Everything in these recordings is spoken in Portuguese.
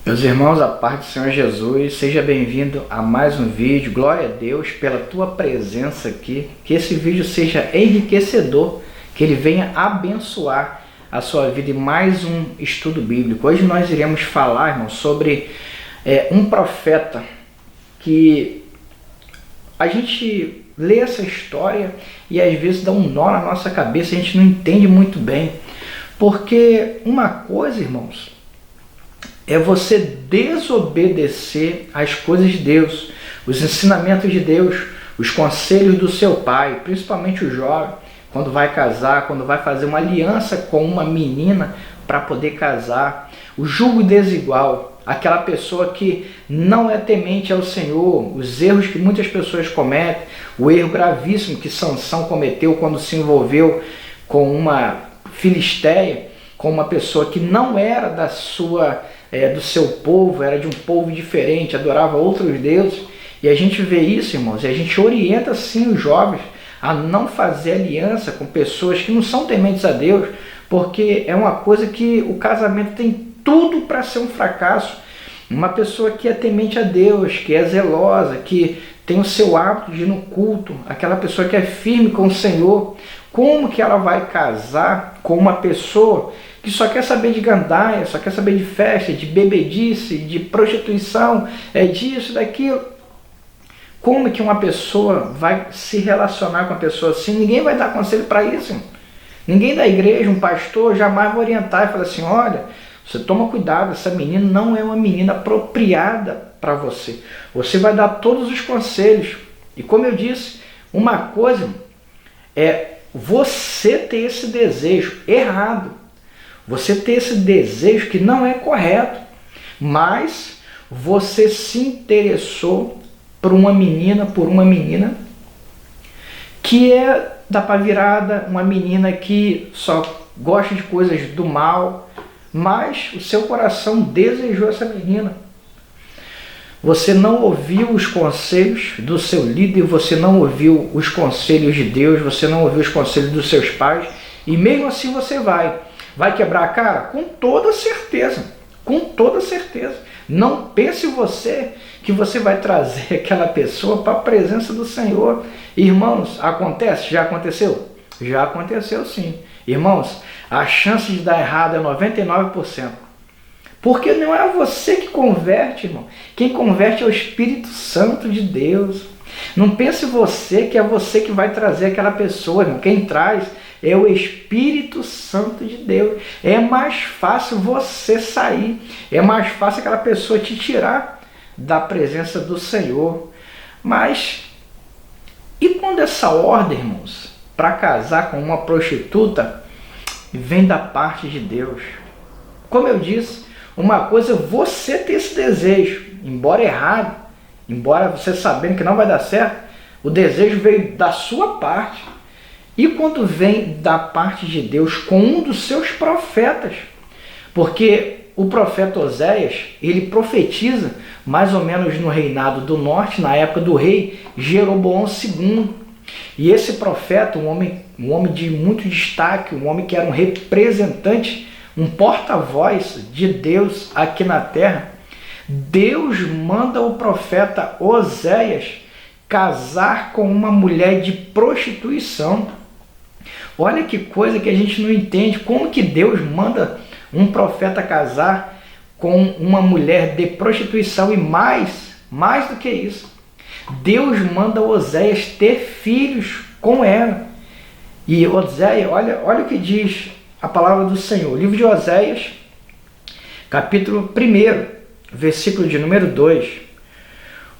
Meus irmãos, a paz do Senhor Jesus, seja bem-vindo a mais um vídeo. Glória a Deus pela tua presença aqui. Que esse vídeo seja enriquecedor, que ele venha abençoar a sua vida em mais um estudo bíblico. Hoje nós iremos falar, irmãos, sobre um profeta que a gente lê essa história e às vezes dá um nó na nossa cabeça, a gente não entende muito bem. Porque uma coisa, irmãos, é você desobedecer às coisas de Deus, os ensinamentos de Deus, os conselhos do seu pai, principalmente o jovem, quando vai casar, quando vai fazer uma aliança com uma menina para poder casar. O julgo desigual, aquela pessoa que não é temente ao Senhor, os erros que muitas pessoas cometem, o erro gravíssimo que Sansão cometeu quando se envolveu com uma filisteia, com uma pessoa que não era do seu povo, era de um povo diferente, adorava outros deuses. E a gente vê isso, irmãos, e a gente orienta sim os jovens a não fazer aliança com pessoas que não são tementes a Deus, porque é uma coisa que o casamento tem tudo para ser um fracasso. Uma pessoa que é temente a Deus, que é zelosa, que tem o seu hábito de ir no culto, aquela pessoa que é firme com o Senhor, como que ela vai casar com uma pessoa que só quer saber de gandaia, só quer saber de festa, de bebedice, de prostituição, disso, daquilo? Como que uma pessoa vai se relacionar com uma pessoa assim? Ninguém vai dar conselho para isso, irmão. Ninguém da igreja, um pastor, jamais vai orientar e falar assim: olha, você toma cuidado, essa menina não é uma menina apropriada para você. Você vai dar todos os conselhos. E como eu disse, uma coisa é você ter esse desejo errado. Você ter esse desejo que não é correto, mas você se interessou por uma menina que é da pá virada, uma menina que só gosta de coisas do mal, mas o seu coração desejou essa menina. Você não ouviu os conselhos do seu líder, você não ouviu os conselhos de Deus, você não ouviu os conselhos dos seus pais, e mesmo assim você vai quebrar a cara? Com toda certeza, com toda certeza. Não pense você que você vai trazer aquela pessoa para a presença do Senhor. Irmãos, acontece? Já aconteceu? Já aconteceu sim. Irmãos, a chance de dar errado é 99%. Porque não é você que converte, irmão. Quem converte é o Espírito Santo de Deus. Não pense você que é você que vai trazer aquela pessoa, irmão. Quem traz é o Espírito Santo de Deus. É mais fácil você sair. É mais fácil aquela pessoa te tirar da presença do Senhor. Mas, e quando essa ordem, irmãos, para casar com uma prostituta vem da parte de Deus? Como eu disse, uma coisa é você ter esse desejo, embora errado, embora você sabendo que não vai dar certo, o desejo veio da sua parte. E quando vem da parte de Deus com um dos seus profetas, porque o profeta Oséias, ele profetiza mais ou menos no reinado do norte, na época do rei Jeroboão II. E esse profeta, um homem de muito destaque, um homem que era um representante, um porta-voz de Deus aqui na terra, Deus manda o profeta Oséias casar com uma mulher de prostituição. Olha que coisa que a gente não entende. Como que Deus manda um profeta casar com uma mulher de prostituição? E mais do que isso, Deus manda Oséias ter filhos com ela. E Oséias, olha o que diz a palavra do Senhor. Livro de Oséias, capítulo 1, versículo de número 2.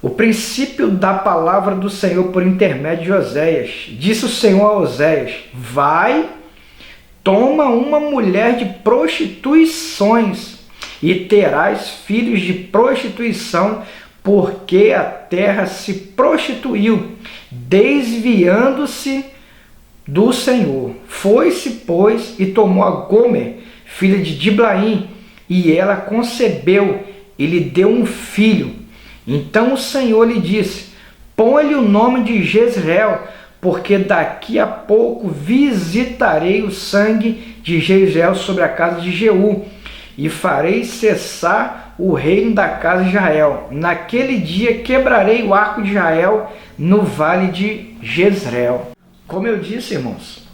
O princípio da palavra do Senhor por intermédio de Oséias. Disse o Senhor a Oséias: vai, toma uma mulher de prostituições e terás filhos de prostituição, porque a terra se prostituiu, desviando-se do Senhor. Foi-se, pois, e tomou a Gomer, filha de Diblaim, e ela concebeu e lhe deu um filho. Então o Senhor lhe disse: põe-lhe o nome de Jezreel, porque daqui a pouco visitarei o sangue de Jezreel sobre a casa de Jeú, e farei cessar o reino da casa de Israel. Naquele dia quebrarei o arco de Israel no vale de Jezreel. Como eu disse, irmãos,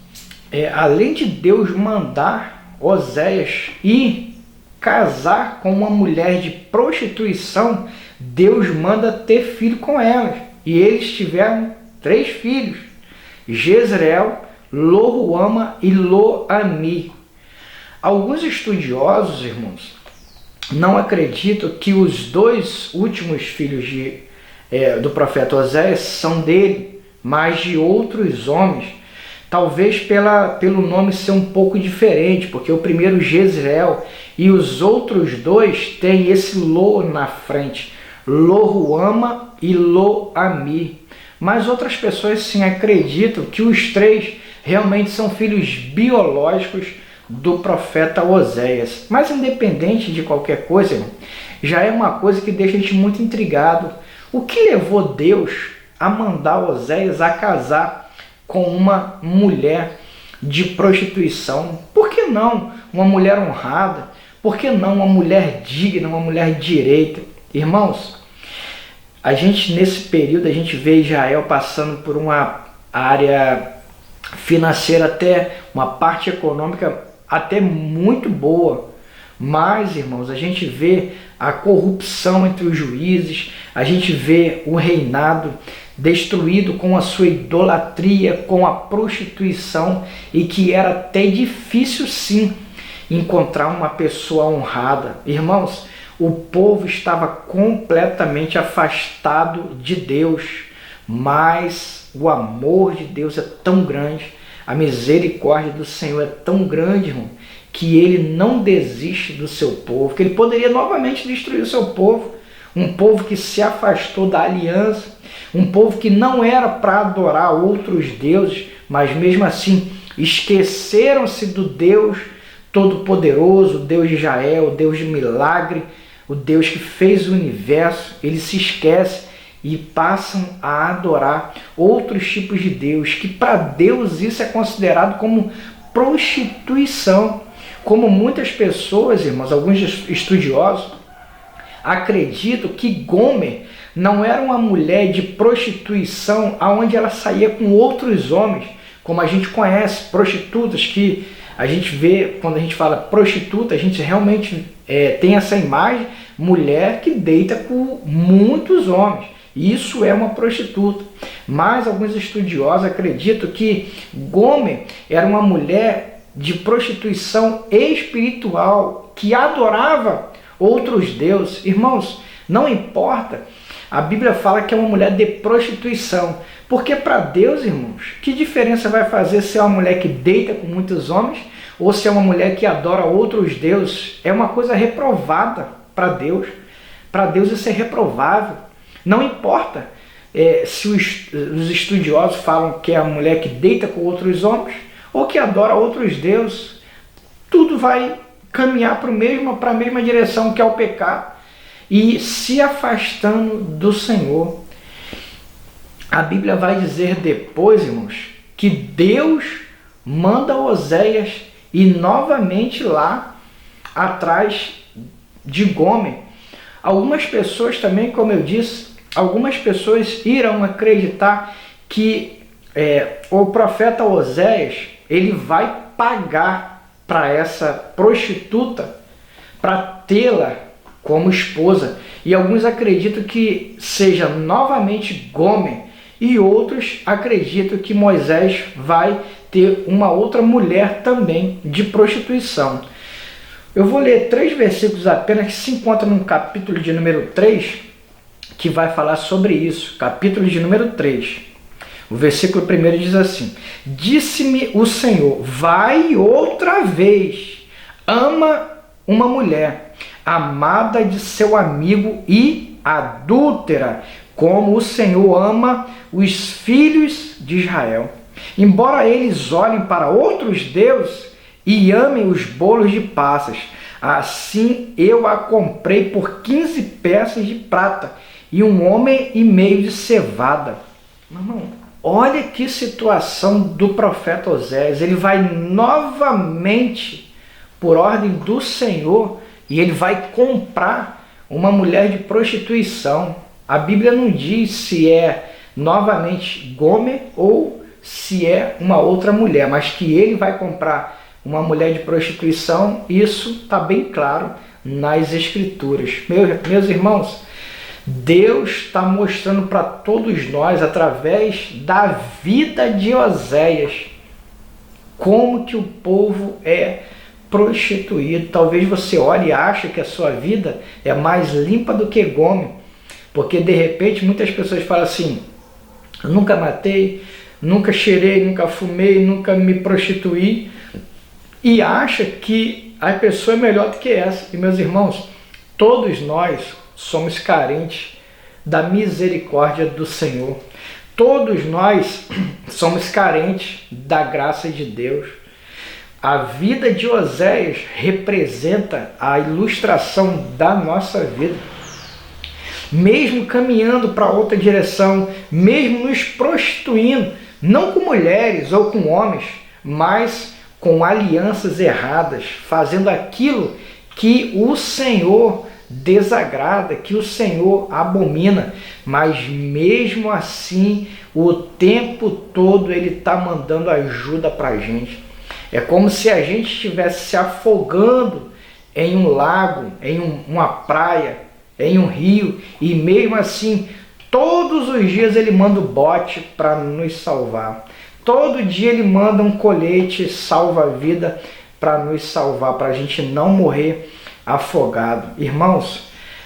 além de Deus mandar Oséias ir casar com uma mulher de prostituição, Deus manda ter filho com elas. E eles tiveram 3 filhos: Jezreel, Lo-ruama e Lo-ami. Alguns estudiosos, irmãos, não acreditam que os 2 últimos filhos do profeta Oséias são dele, mas de outros homens. Talvez pelo nome ser um pouco diferente, porque o primeiro Jezreel e os outros 2 têm esse Lo na frente, Lo-ruama e Lo-ami. Mas outras pessoas sim acreditam que os 3 realmente são filhos biológicos do profeta Oséias. Mas independente de qualquer coisa, irmão, já é uma coisa que deixa a gente muito intrigado. O que levou Deus a mandar Oséias a casar com uma mulher de prostituição? Por que não uma mulher honrada? Por que não uma mulher digna, uma mulher direita? Irmãos, a gente nesse período a gente vê Israel passando por uma área financeira, até uma parte econômica até muito boa. Mas, irmãos, a gente vê a corrupção entre os juízes, a gente vê o reinado destruído com a sua idolatria, com a prostituição, e que era até difícil sim encontrar uma pessoa honrada. Irmãos, o povo estava completamente afastado de Deus, mas o amor de Deus é tão grande, a misericórdia do Senhor é tão grande, irmão, que ele não desiste do seu povo, que ele poderia novamente destruir o seu povo, um povo que se afastou da aliança, um povo que não era para adorar outros deuses, mas mesmo assim esqueceram-se do Deus Todo-Poderoso, o Deus de Israel, o Deus de milagre, o Deus que fez o universo. Eles se esquecem e passam a adorar outros tipos de Deus, que para Deus isso é considerado como prostituição. Como muitas pessoas, irmãos, alguns estudiosos, acreditam que Gomer não era uma mulher de prostituição onde ela saía com outros homens, como a gente conhece, prostitutas, que a gente vê, quando a gente fala prostituta, a gente realmente tem essa imagem, mulher que deita com muitos homens. Isso é uma prostituta. Mas alguns estudiosos acreditam que Gomer era uma mulher de prostituição espiritual, que adorava outros deuses. Irmãos, não importa, a Bíblia fala que é uma mulher de prostituição, porque para Deus, irmãos, que diferença vai fazer se é uma mulher que deita com muitos homens ou se é uma mulher que adora outros deuses? É uma coisa reprovada para Deus. Para Deus isso é reprovável. Não importa se os estudiosos falam que é a mulher que deita com outros homens ou que adora outros deuses, tudo vai caminhar para a mesma direção, que é o pecado, e se afastando do Senhor. A Bíblia vai dizer depois, irmãos, que Deus manda Oséias ir novamente lá atrás de Gomer. Algumas pessoas também, como eu disse, algumas pessoas irão acreditar que o profeta Oséias, ele vai pagar para essa prostituta para tê-la como esposa. E alguns acreditam que seja novamente Gomer, e outros acreditam que Moisés vai ter uma outra mulher também de prostituição. Eu vou ler 3 versículos apenas que se encontram no capítulo de número 3, que vai falar sobre isso. Capítulo de número 3. O versículo 1 diz assim: Disse-me o Senhor, vai outra vez, ama uma mulher, amada de seu amigo e adúltera, como o Senhor ama os filhos de Israel. Embora eles olhem para outros deuses e amem os bolos de passas, assim eu a comprei por 15 peças de prata e 1,5 homem de cevada. Irmão, olha que situação do profeta Oséias. Ele vai novamente, por ordem do Senhor, e ele vai comprar uma mulher de prostituição. A Bíblia não diz se é novamente Gomer ou se é uma outra mulher, mas que ele vai comprar uma mulher de prostituição, isso está bem claro nas Escrituras. Meus irmãos, Deus está mostrando para todos nós, através da vida de Oséias, como que o povo é prostituído. Talvez você olhe e ache que a sua vida é mais limpa do que Gomer, porque de repente muitas pessoas falam assim: eu nunca matei, nunca cheirei, nunca fumei, nunca me prostituí, e acha que a pessoa é melhor do que essa. E meus irmãos, todos nós somos carentes da misericórdia do Senhor. Todos nós somos carentes da graça de Deus. A vida de Oséias representa a ilustração da nossa vida. Mesmo caminhando para outra direção, mesmo nos prostituindo, não com mulheres ou com homens, mas com alianças erradas, fazendo aquilo que o Senhor desagrada, que o Senhor abomina, mas mesmo assim, o tempo todo Ele está mandando ajuda para a gente. É como se a gente estivesse se afogando em um lago, em uma praia, em um rio, e mesmo assim, todos os dias Ele manda o bote para nos salvar. Todo dia Ele manda um colete salva-vida para nos salvar, para a gente não morrer afogado. Irmãos,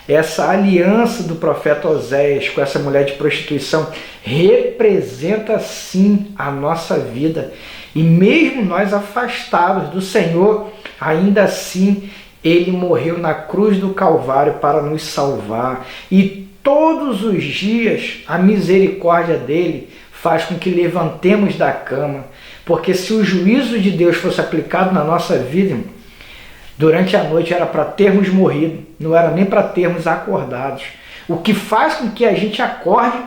essa aliança do profeta Oséias com essa mulher de prostituição representa sim a nossa vida. E mesmo nós afastados do Senhor, ainda assim Ele morreu na cruz do Calvário para nos salvar. E todos os dias a misericórdia dele faz com que levantemos da cama. Porque se o juízo de Deus fosse aplicado na nossa vida, durante a noite era para termos morrido, não era nem para termos acordados. O que faz com que a gente acorde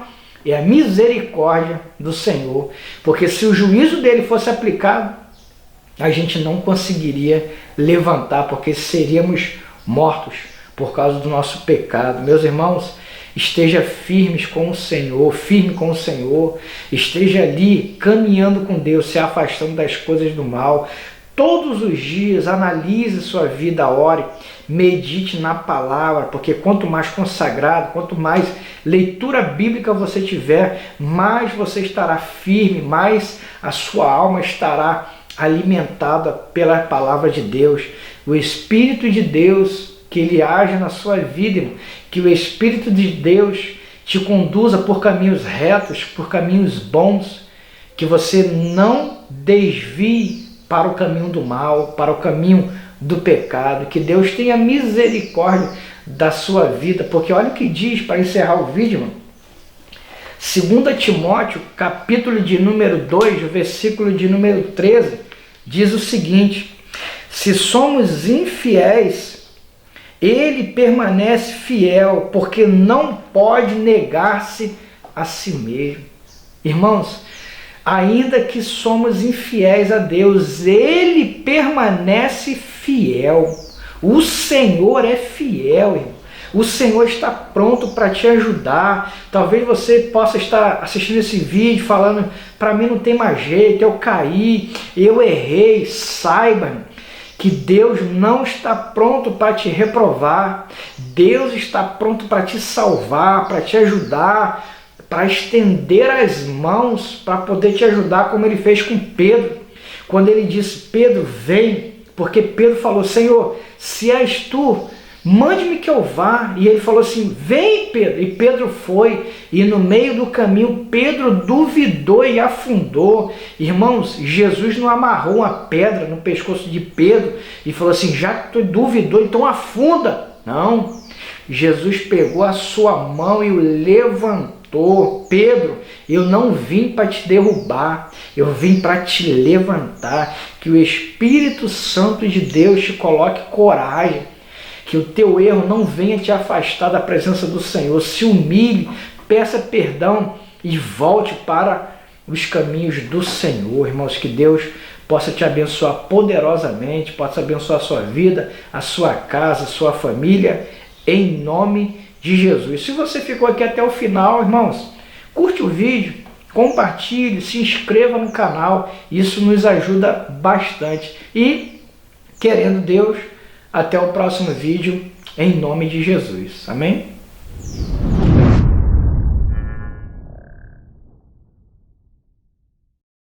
é a misericórdia do Senhor. Porque se o juízo dele fosse aplicado, a gente não conseguiria levantar, porque seríamos mortos por causa do nosso pecado. Meus irmãos, esteja firme com o Senhor, esteja ali caminhando com Deus, se afastando das coisas do mal. Todos os dias analise sua vida, ore, medite na palavra, porque quanto mais consagrado, quanto mais leitura bíblica você tiver, mais você estará firme, mais a sua alma estará alimentada pela palavra de Deus. O Espírito de Deus, que Ele age na sua vida, irmão, que o Espírito de Deus te conduza por caminhos retos, por caminhos bons, que você não desvie para o caminho do mal, para o caminho do pecado, que Deus tenha misericórdia da sua vida, porque olha o que diz, para encerrar o vídeo, mano. 2 Timóteo, capítulo de número 2, versículo de número 13, diz o seguinte: se somos infiéis, Ele permanece fiel, porque não pode negar-se a si mesmo. Irmãos, ainda que somos infiéis a Deus, Ele permanece fiel. O Senhor é fiel, irmão. O Senhor está pronto para te ajudar. Talvez você possa estar assistindo esse vídeo falando: para mim não tem mais jeito, eu caí, eu errei. Saiba, irmão, que Deus não está pronto para te reprovar. Deus está pronto para te salvar, para te ajudar, para estender as mãos, para poder te ajudar, como Ele fez com Pedro. Quando Ele disse: Pedro, vem, porque Pedro falou: Senhor, se és tu, mande-me que eu vá. E Ele falou assim: vem, Pedro. E Pedro foi, e no meio do caminho Pedro duvidou e afundou. Irmãos, Jesus não amarrou uma pedra no pescoço de Pedro e falou assim: já que tu duvidou, então afunda. Não, Jesus pegou a sua mão e o levantou. Pedro, eu não vim para te derrubar, eu vim para te levantar. Que o Espírito Santo de Deus te coloque coragem, que o teu erro não venha te afastar da presença do Senhor. Se humilhe, peça perdão e volte para os caminhos do Senhor. Irmãos, que Deus possa te abençoar poderosamente, possa abençoar a sua vida, a sua casa, a sua família, em nome de Jesus. Se você ficou aqui até o final, irmãos, curte o vídeo, compartilhe, se inscreva no canal, isso nos ajuda bastante. E, querendo Deus, até o próximo vídeo, em nome de Jesus. Amém?